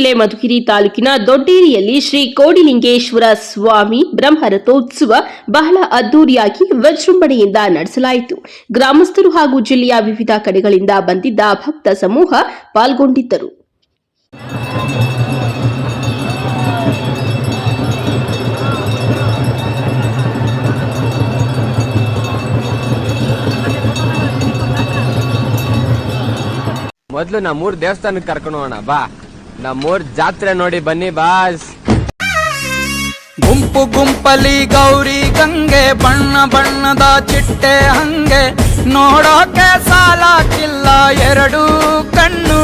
ಜಿಲ್ಲೆ ಮಧುಗಿರಿ ತಾಲೂಕಿನ ದೊಡ್ಡೇರಿಯಲ್ಲಿ ಶ್ರೀ ಕೋಡಿಲಿಂಗೇಶ್ವರ ಸ್ವಾಮಿ ಬ್ರಹ್ಮರಥೋತ್ಸವ ಬಹಳ ಅದ್ದೂರಿಯಾಗಿ ವಿಜೃಂಭಣೆಯಿಂದ ನಡೆಸಲಾಯಿತು. ಗ್ರಾಮಸ್ಥರು ಹಾಗೂ ಜಿಲ್ಲೆಯ ವಿವಿಧ ಕಡೆಗಳಿಂದ ಬಂದಿದ್ದ ಭಕ್ತ ಸಮೂಹ ಪಾಲ್ಗೊಂಡಿದ್ದರು. ಮೊದ್ಲು ನಮ್ಮೂರ್ ದೇವಸ್ಥಾನಕ್ಕೆ ಕರ್ಕೊಂಡು ಹೋಗೋಣ ಬಾ. ನಮ್ಮೂರ್ ಜಾತ್ರೆ ನೋಡಿ ಬನ್ನಿ ಬಾಸ್. ಗುಂಪು ಗುಂಪಲಿ ಗೌರಿ ಗಂಗೆ, ಬಣ್ಣ ಬಣ್ಣದ ಚಿಟ್ಟೆ ಹಂಗೆ, ನೋಡೋಕೆ ಸಾಲಾಕಿಲ್ಲ ಎರಡು ಕಣ್ಣು.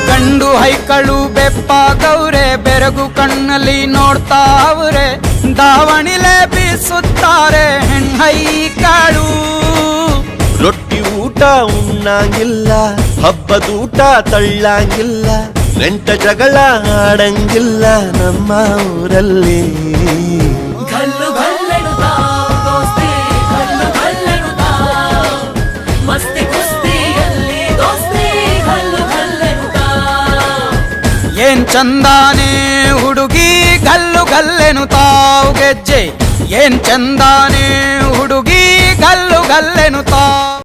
ಗಂಡು ಹೈಕಳು ಬೆಪ್ಪ ಗೌರೆ, ಬೆರಗು ಕಣ್ಣಲ್ಲಿ ನೋಡ್ತಾ ಅವ್ರೆ, ದಾವಣಿಲೆ ಬೀಸುತ್ತಾರೆ ಹೆಣ್ಣೈಕಾಳು. ರೊಟ್ಟಿ ಊಟ ಉಣ್ಣಂಗಿಲ್ಲ, ಹಬ್ಬದೂಟ ತಳ್ಳಂಗಿಲ್ಲ, ನೆಂಟ ಜಗಳ ಆಡಂಗಿಲ್ಲ ನಮ್ಮ ಊರಲ್ಲಿ. ಗಲ್ಲು ಗಲ್ಲೆನುತ್ತಾ ದೋಸ್ತಿ, ಗಲ್ಲು ಗಲ್ಲೆನುತ್ತಾ ಮಸ್ತಿ ಕುಸ್ತಿಯಲ್ಲಿ ದೋಸ್ತಿ, ಗಲ್ಲು ಗಲ್ಲೆನುತ್ತಾ. ಏನ್ ಚಂದಾನೆ ಹುಡುಗಿ ಗಲ್ಲು ಗಲ್ಲೆನುತ್ತಾವ್ ಗೆಜ್ಜೆ, ಏನ್ ಚಂದಾನೆ ಹುಡುಗಿ ಗಲ್ಲು ಗಲ್ಲೆನುತ್ತಾವ್.